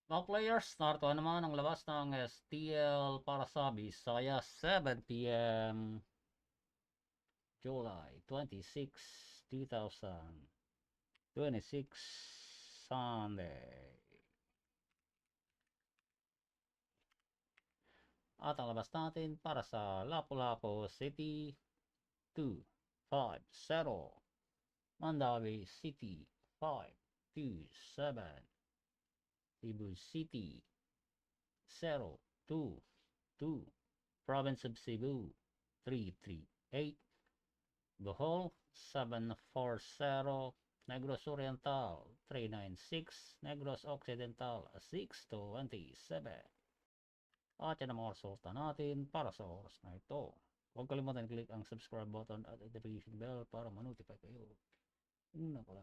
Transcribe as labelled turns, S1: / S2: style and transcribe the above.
S1: Mga players, narito naman ang labas ng STL para sa Bisaya 7 p.m. July 26, 2026 Sunday. At ang labas natin para sa Lapu-Lapu City 250, Mandawi City 527, Cebu City 022, Province of Cebu 338, Bohol 740, Negros Oriental 396, Negros Occidental 627. At yan ang mga resulta natin para sa oras na ito. Huwag kalimutan i-click ang subscribe button at notification bell para ma-notify kayo. Una pala